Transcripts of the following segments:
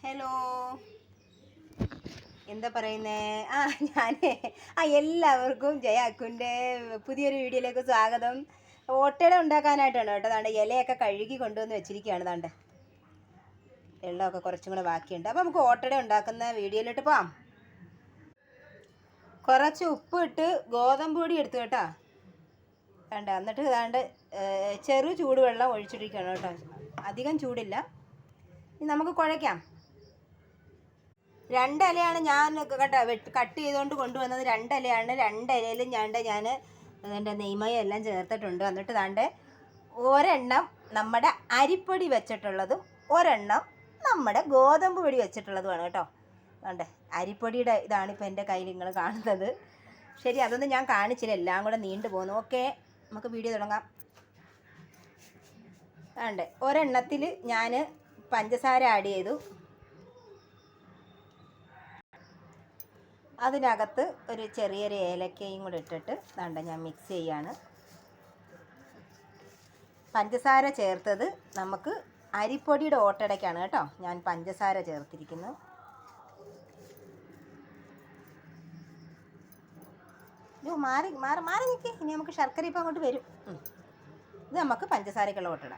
Hello, എന്താ പറയുന്നേ? ഞാൻ എല്ലാവർക്കും ജയാക്കുൻ്റെ പുതിയൊരു വീഡിയോയിലേക്ക് സ്വാഗതം. ഓട്ടട ഉണ്ടാക്കാനായിട്ടാണ് കേട്ടോ. ദാണ്ട് ഇലയൊക്കെ കഴുകി കൊണ്ടുവന്ന് വെച്ചിരിക്കുകയാണ്. ദാണ്ട് വെള്ളമൊക്കെ കുറച്ചും കൂടെ ബാക്കിയുണ്ട്. അപ്പോൾ നമുക്ക് ഓട്ടട ഉണ്ടാക്കുന്ന വീഡിയോയിലോട്ട് പോവാം. കുറച്ച് ഉപ്പ് ഇട്ട് ഗോതമ്പ് പൊടി എടുത്തു കേട്ടോ. ദാണ്ട് എന്നിട്ട് ദാണ്ട് ചെറു ചൂടുവെള്ളം ഒഴിച്ചിരിക്കുകയാണ് കേട്ടോ. അധികം ചൂടില്ല. ഇനി നമുക്ക് കുഴയ്ക്കാം. 2 ഇലയാണ് ഞാൻ കേട്ടോ കട്ട് ചെയ്തുകൊണ്ട് കൊണ്ടുവന്നത്. 2 ഇലയാണ്. 2 ഇലയിലും ഞാൻ അതിൻ്റെ നെയ്മയം എല്ലാം ചേർത്തിട്ടുണ്ട്. എന്നിട്ട് ദാണ്ട് ഒരെണ്ണം നമ്മുടെ അരിപ്പൊടി വെച്ചിട്ടുള്ളതും ഒരെണ്ണം നമ്മുടെ ഗോതമ്പ് പൊടി വെച്ചിട്ടുള്ളതുമാണ് കേട്ടോ. ദാണ്ട് അരിപ്പൊടിയുടെ ഇതാണിപ്പോൾ എൻ്റെ കയ്യിൽ നിങ്ങൾ കാണുന്നത്. ശരി, അതൊന്നും ഞാൻ കാണിച്ചില്ല, എല്ലാം കൂടെ നീണ്ടു പോകുന്നു. ഓക്കെ, നമുക്ക് വീഡിയോ തുടങ്ങാം. ദാണ്ട് ഒരെണ്ണത്തിൽ ഞാൻ പഞ്ചസാര ആഡ് ചെയ്തു. അതിനകത്ത് ഒരു ചെറിയൊരു ഏലക്കയും കൂടെ ഇട്ടിട്ട് ദാണ്ട ഞാൻ മിക്സ് ചെയ്യാണ്. പഞ്ചസാര ചേർത്തത് നമുക്ക് അരിപ്പൊടിയുടെ ഓട്ടടയ്ക്കാണ് കേട്ടോ. ഞാൻ പഞ്ചസാര ചേർത്തിരിക്കുന്നു. മാറി മാറി മാറി നിൽക്കേ. ഇനി നമുക്ക് ശർക്കര ഇപ്പം അങ്ങോട്ട് വരും. ഇത് നമുക്ക് പഞ്ചസാരക്കുള്ള ഓട്ടട.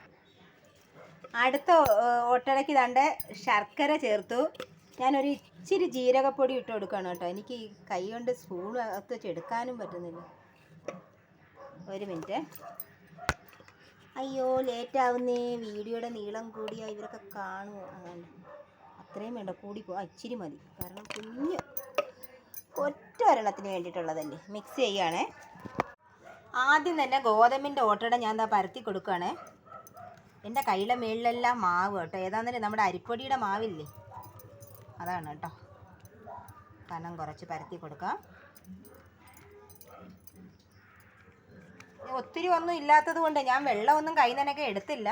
അടുത്ത ഓട്ടടയ്ക്ക് ദാണ്ട് ശർക്കര ചേർത്തു. ഞാനൊരു ഇച്ചിരി ജീരകപ്പൊടി ഇട്ട് കൊടുക്കുകയാണ് കേട്ടോ. എനിക്ക് ഈ കൈ കൊണ്ട് സ്പൂൺ അകത്ത് വെച്ച് എടുക്കാനും പറ്റുന്നില്ല. ഒരു മിനിറ്റ്. അയ്യോ, ലേറ്റാവുന്നേ. വീഡിയോയുടെ നീളം കൂടിയാൽ ഇവരൊക്കെ കാണുമോ? അങ്ങനെ അത്രയും വേണ്ട, കൂടിപ്പോ. ഇച്ചിരി മതി, കാരണം കുഞ്ഞ് ഒറ്റ ഒരെണ്ണത്തിന് വേണ്ടിയിട്ടുള്ളതല്ലേ. മിക്സ് ചെയ്യുകയാണേ. ആദ്യം തന്നെ ഗോതമ്പിൻ്റെ ഓട്ടട ഞാൻ എന്താ പരത്തി കൊടുക്കുകയാണേ. എൻ്റെ കയ്യിലെ മേളിലെല്ലാം മാവ് കേട്ടോ. ഏതാണെന്നല്ലേ, നമ്മുടെ അരിപ്പൊടിയുടെ മാവില്ലേ, അതാണ് കേട്ടോ. കനം കുറച്ച് പരത്തി കൊടുക്കാം. ഒത്തിരി ഒന്നും ഇല്ലാത്തത് കൊണ്ട് ഞാൻ വെള്ളമൊന്നും കയ്യിൽ നിന്നൊക്കെ എടുത്തില്ല.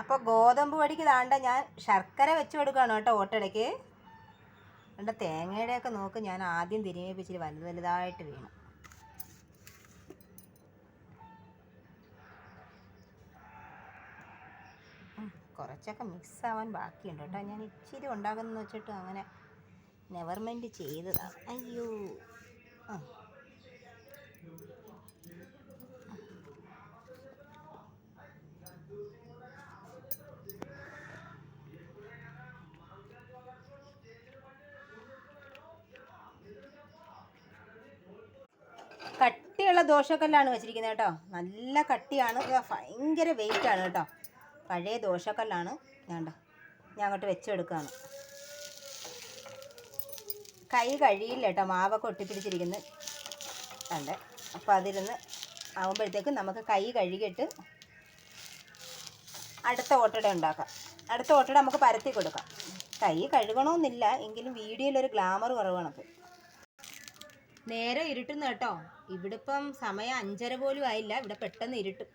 അപ്പോൾ ഗോതമ്പ് പൊടിക്ക് താണ്ട ഞാൻ ശർക്കര വെച്ച് കൊടുക്കുകയാണ് കേട്ടോ ഓട്ടടയ്ക്ക്. എൻ്റെ തേങ്ങയുടെയൊക്കെ നോക്ക്, ഞാൻ ആദ്യം തിരിഞ്ഞിപ്പിച്ചിട്ട് വലുതായിട്ട് വീണു. കുറച്ചൊക്കെ മിക്സ് ആവാൻ ബാക്കിയുണ്ട് കേട്ടോ. ഞാൻ ഇച്ചിരി ഉണ്ടാകുമെന്ന് വെച്ചിട്ട് അങ്ങനെ നെവർമെൻറ്റ് ചെയ്തതാണ്. അയ്യോ, കട്ടിയുള്ള ദോശക്കല്ലാണ് വെച്ചിരിക്കുന്നത് കേട്ടോ. നല്ല കട്ടിയാണ്, ഭയങ്കര വെയിറ്റാണ് കേട്ടോ. പഴയ ദോശക്കല്ലാണ്. ഞാൻ അങ്ങോട്ട് വെച്ചെടുക്കുകയാണ്. കൈ കഴിയില്ല കേട്ടോ, മാവൊക്കെ ഒട്ടിപ്പിടിച്ചിരിക്കുന്നത് കണ്ടേ. അപ്പോൾ അതിരുന്ന് ആകുമ്പോഴത്തേക്കും നമുക്ക് കൈ കഴുകിയിട്ട് അടുത്ത ഓട്ടട ഉണ്ടാക്കാം. അടുത്ത ഓട്ടട നമുക്ക് പരത്തി കൊടുക്കാം. കൈ കഴുകണമെന്നില്ല, എങ്കിലും വീഡിയോയിലൊരു ഗ്ലാമർ കുറവാണത്. നേരെ ഇരുട്ടുന്നു കേട്ടോ. ഇവിടെ ഇപ്പം സമയം 5:30 പോലും ആയില്ല. ഇവിടെ പെട്ടെന്ന് ഇരുട്ടും.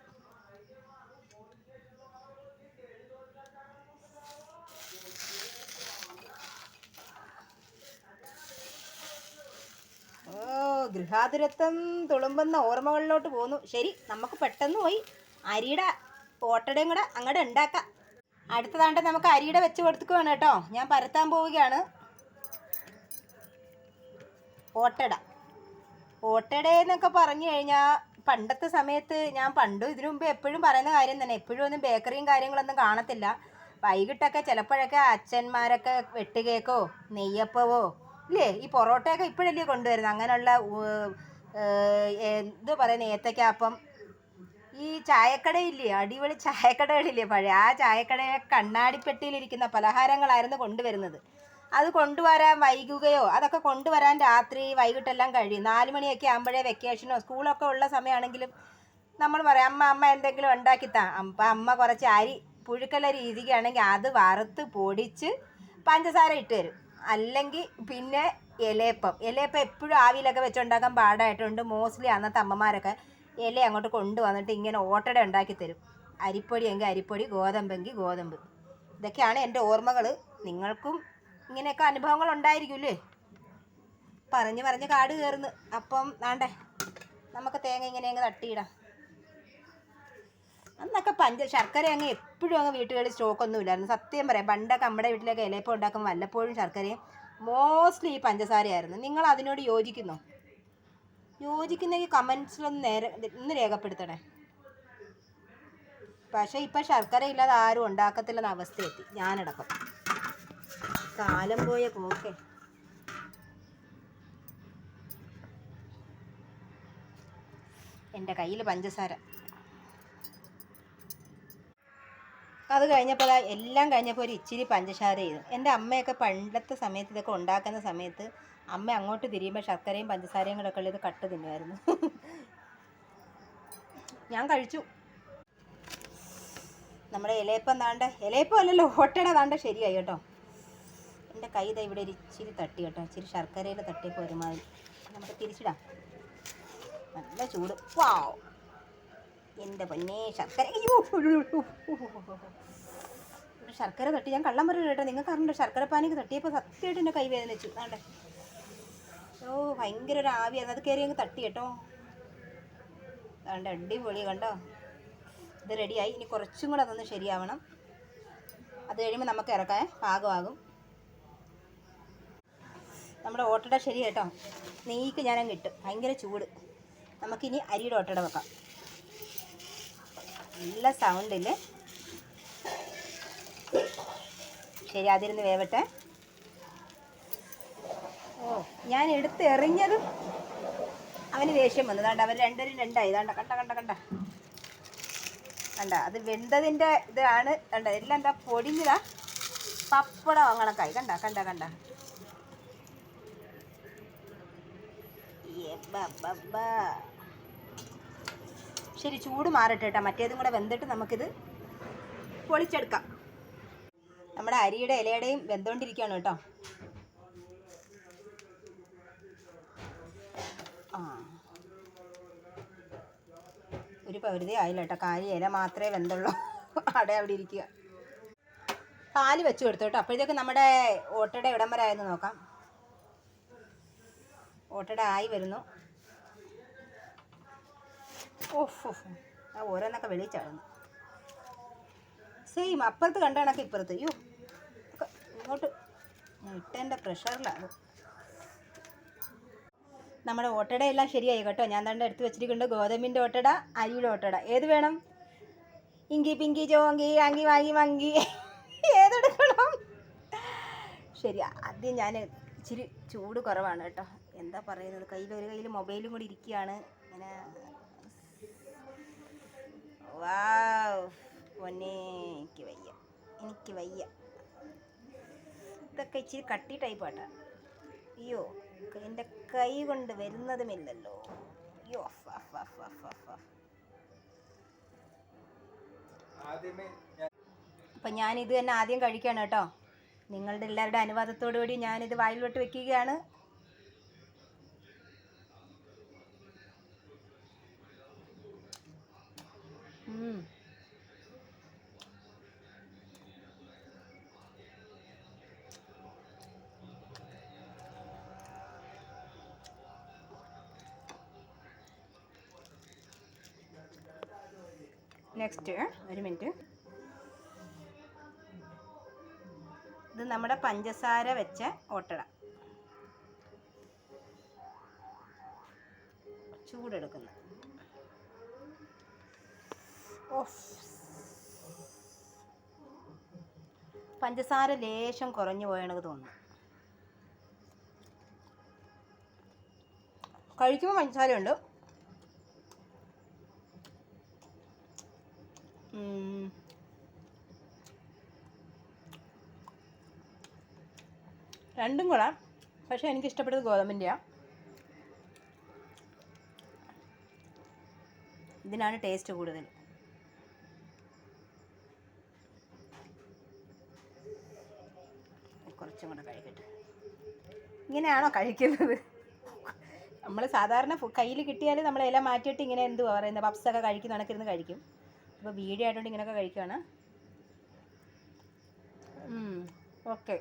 ഗൃഹാതുരത്വം തുളുമ്പുന്ന ഓർമ്മകളിലോട്ട് പോന്നു. ശരി, നമുക്ക് പെട്ടെന്ന് പോയി അരിയുടെ ഓട്ടടയും കൂടെ അങ്ങോട്ട് ഉണ്ടാക്കാം. അടുത്തതാണ്ട് നമുക്ക് അരിയുടെ വെച്ച് കൊടുക്കുകയാണ് കേട്ടോ. ഞാൻ പരത്താൻ പോവുകയാണ്. ഓട്ടടയെന്നൊക്കെ പറഞ്ഞു കഴിഞ്ഞാൽ പണ്ടത്തെ സമയത്ത് ഞാൻ ഇതിനു മുമ്പ് എപ്പോഴും പറയുന്ന കാര്യം തന്നെ. എപ്പോഴും ഒന്നും ബേക്കറിയും കാര്യങ്ങളൊന്നും കാണത്തില്ല. വൈകിട്ടൊക്കെ ചിലപ്പോഴൊക്കെ അച്ഛന്മാരൊക്കെ വെട്ടുകേക്കോ നെയ്യപ്പവോ ഇല്ലേ, ഈ പൊറോട്ടയൊക്കെ ഇപ്പോഴല്ലേ കൊണ്ടുവരുന്നത്. അങ്ങനെയുള്ള എന്ത് പറയുന്നത്, ഏത്തയ്ക്കാപ്പം. ഈ ചായക്കടയില്ലേ, അടിപൊളി ചായക്കടകളില്ലേ പഴയ, ആ ചായക്കടയെ കണ്ണാടിപ്പെട്ടിയിലിരിക്കുന്ന പലഹാരങ്ങളായിരുന്നു കൊണ്ടുവരുന്നത്. അത് കൊണ്ടുവരാൻ വൈകുകയോ, അതൊക്കെ കൊണ്ടുവരാൻ രാത്രി വൈകിട്ടെല്ലാം കഴിയും. 4 മണിയൊക്കെ ആകുമ്പോഴേ വെക്കേഷനോ സ്കൂളൊക്കെ ഉള്ള സമയമാണെങ്കിലും നമ്മൾ പറയാം, അമ്മ എന്തെങ്കിലും ഉണ്ടാക്കിത്താ. അപ്പം അമ്മ കുറച്ച് അരി പുഴുക്കല രീതിക്കാണെങ്കിൽ അത് വറുത്ത് പൊടിച്ച് പഞ്ചസാര ഇട്ട് തരും. അല്ലെങ്കിൽ പിന്നെ ഇലയപ്പം എപ്പോഴും ആവിയിലൊക്കെ വെച്ചുണ്ടാക്കാൻ പാടായിട്ടുണ്ട്. മോസ്റ്റ്ലി അന്നത്തെ അമ്മമാരൊക്കെ ഇല അങ്ങോട്ട് കൊണ്ടുവന്നിട്ട് ഇങ്ങനെ ഓട്ടട ഉണ്ടാക്കി തരും. അരിപ്പൊടി എങ്കിൽ അരിപ്പൊടി, ഗോതമ്പെങ്കിൽ ഗോതമ്പ്. ഇതൊക്കെയാണ് എൻ്റെ ഓർമ്മകൾ. നിങ്ങൾക്കും ഇങ്ങനെയൊക്കെ അനുഭവങ്ങൾ ഉണ്ടായിരിക്കുമല്ലേ? പറഞ്ഞ് പറഞ്ഞ് കാട് കയറുന്നു. അപ്പം വേണ്ടേ നമുക്ക് തേങ്ങ ഇങ്ങനെ അങ്ങ് തട്ടിയിടാം. അന്നൊക്കെ ശർക്കര അങ്ങ് എപ്പോഴും അങ്ങ് വീട്ടുകളിൽ സ്റ്റോക്കൊന്നും ഇല്ലായിരുന്നു. സത്യം പറയാം, പണ്ടൊക്കെ നമ്മുടെ വീട്ടിലൊക്കെ ഇലയപ്പം ഉണ്ടാക്കുമ്പോൾ വല്ലപ്പോഴും ശർക്കരയും മോസ്റ്റ്ലി ഈ പഞ്ചസാരയായിരുന്നു. നിങ്ങൾ അതിനോട് യോജിക്കുന്നോ? യോജിക്കുന്നെങ്കിൽ കമൻസിലൊന്ന് ഇന്ന് രേഖപ്പെടുത്തണേ. പക്ഷേ ഇപ്പം ശർക്കര ഇല്ലാതെ ആരും ഉണ്ടാക്കത്തില്ലെന്ന അവസ്ഥയെത്തി, ഞാനടക്കം. കാലം പോയ പോക്കെ. എൻ്റെ കയ്യിൽ പഞ്ചസാര. അത് കഴിഞ്ഞപ്പോൾ എല്ലാം കഴിഞ്ഞപ്പോൾ ഒരു ഇച്ചിരി പഞ്ചസാര ചെയ്തു. എൻ്റെ അമ്മയൊക്കെ പണ്ടത്തെ സമയത്ത് ഇതൊക്കെ ഉണ്ടാക്കുന്ന സമയത്ത് അമ്മ അങ്ങോട്ട് തിരിയുമ്പോൾ ശർക്കരയും പഞ്ചസാരയും കൂടെ ഒക്കെ ഉള്ളത് കട്ട് തിന്നുമായിരുന്നു. ഞാൻ കഴിച്ചു. നമ്മുടെ ഇലയപ്പം ഇലയപ്പം അല്ലല്ലോ, ഓട്ടട ശരിയായി കേട്ടോ. എൻ്റെ കൈ ഇവിടെ ഒരു ഇച്ചിരി തട്ടി കേട്ടോ, ഇച്ചിരി ശർക്കരയിൽ തട്ടിയപ്പോൾ ഒരുമാതിരി. നമുക്ക് തിരിച്ചിടാം. നല്ല ചൂട്. വാവ്, എൻ്റെ പൊന്നേ ശർക്കര. ശർക്കര തട്ടി. ഞാൻ കള്ളം പറയൂ കേട്ടോ, നിങ്ങൾക്ക് അറിയണ്ട. ശർക്കര പാനിക്ക് തട്ടിയപ്പോൾ സത്യമായിട്ട് എൻ്റെ കൈ വേദനിച്ചു. വേണ്ടേ, ഓ ഭയങ്കര ഒരു ആവിയായിരുന്നു. അത് കയറി അങ്ങ് തട്ടി കേട്ടോ. വേണ്ട, അടിപൊളി കണ്ടോ. ഇത് റെഡിയായി. ഇനി കുറച്ചും കൂടെ അതൊന്ന് ശരിയാവണം. അത് കഴിയുമ്പോൾ നമുക്ക് ഇറക്കാൻ പാകമാകും. നമ്മുടെ ഓട്ടട ശരി കേട്ടോ. നെയ്ക്ക് ഞാനങ്ങ് ഇട്ട്. ഭയങ്കര ചൂട്. നമുക്കിനി അരിയുടെ ഓട്ടട വെക്കാം. നല്ല സൗണ്ടിൽ. ശരി, അതിരുന്ന് വേവട്ടെ. ഓ, ഞാൻ എടുത്ത് എറിഞ്ഞതും അവന് ദേഷ്യം വന്നു. ദാണ്ട അവർ രണ്ടായി. ദാണ്ട കണ്ട അത് വെന്തതിൻ്റെ ഇതാണ്. കണ്ട എല്ലാം എന്താ പൊടിഞ്ഞതാ, പപ്പടം അങ്ങണക്കായി. കണ്ട ശരി, ചൂട് മാറട്ടെ കേട്ടോ. മറ്റേതും കൂടെ വെന്തിട്ട് നമുക്കിത് പൊളിച്ചെടുക്കാം. നമ്മുടെ അരിയുടെ ഇലയുടെയും വെന്തുകൊണ്ടിരിക്കുകയാണ് കേട്ടോ. ഒരു പകുതി ആയില്ല കേട്ടോ. കാര്യം ഇല മാത്രമേ വെന്തുള്ളൂ. അവിടെ ഇരിക്കുക. പാല് വെച്ച് കൊടുത്തു കേട്ടോ. അപ്പോഴത്തേക്ക് നമ്മുടെ ഓട്ടട ഇടം വരെ ആയെന്ന് നോക്കാം. ഓട്ടട ആയി വരുന്നു. ഓഹ്, ആ ഓരോന്നൊക്കെ വെളിച്ചാടുന്നു. സെയിം അപ്പുറത്ത് കണ്ട കണക്ക് ഇപ്പുറത്ത്. അയ്യോ, ഇങ്ങോട്ട് ഇട്ടതിൻ്റെ പ്രഷറിലാണ്. നമ്മുടെ ഓട്ടടയെല്ലാം ശരിയായി കേട്ടോ. ഞാൻ തന്നെ എടുത്ത് വെച്ചിരിക്കുന്നുണ്ട്. ഗോതമ്പിൻ്റെ ഓട്ടട, അരിയുടെ ഓട്ടട. ഏത് വേണം? ഇങ്കി പിങ്കി ചോങ്കി ആങ്കി വാങ്ങി മങ്കി, ഏതെടുക്കണം? ശരി, ആദ്യം ഞാൻ ഇച്ചിരി ചൂട് കുറവാണ് കേട്ടോ. എന്താ പറയുന്നത്, ഒരു കയ്യിൽ മൊബൈലും കൂടി ഇരിക്കുകയാണ് ഇങ്ങനെ. വാവ് പൊന്നേ, എനിക്ക് വയ്യ. ഇതൊക്കെ ഇച്ചിരി കട്ടി ടൈപ്പ് ആട്ടാ. അയ്യോ, എൻ്റെ കൈ കൊണ്ട് വരുന്നതുമില്ലല്ലോ. അയ്യോ, അപ്പം ഞാനിത് തന്നെ ആദ്യം കഴിക്കുകയാണ് കേട്ടോ. നിങ്ങളുടെ എല്ലാവരുടെ അനുവാദത്തോടു കൂടി ഞാനിത് വായിലോട്ട് വെക്കുകയാണ്. നെക്സ്റ്റ്, ഒരു മിനിറ്റ്. ഇത് നമ്മുടെ പഞ്ചസാര വെച്ച ഓട്ടട. ചൂടെടുക്കുന്നു. പഞ്ചസാര ലേശം കുറഞ്ഞു പോയണത് തോന്നുന്നു. കഴിക്കുമ്പോൾ പഞ്ചസാരയുണ്ട്. രണ്ടും കൊള്ളാം. പക്ഷേ എനിക്കിഷ്ടപ്പെട്ടത് ഗോതമ്പിൻ്റെയാണ്. ഇതിനാണ് ടേസ്റ്റ് കൂടുതൽ. കുറച്ചും കൂടെ കഴിക്കട്ടെ. ഇങ്ങനെയാണോ കഴിക്കുന്നത്? നമ്മൾ സാധാരണ കയ്യിൽ കിട്ടിയാൽ നമ്മൾ ഇല മാറ്റിയിട്ട് ഇങ്ങനെ എന്തുവാ പറയുന്നത്, പപ്സൊക്കെ കഴിക്കുന്ന കണക്കിരുന്ന് കഴിക്കും. അപ്പോൾ വീഡിയോ ആയതുകൊണ്ട് ഇങ്ങനെയൊക്കെ കഴിക്കുകയാണ്. ഓക്കെ.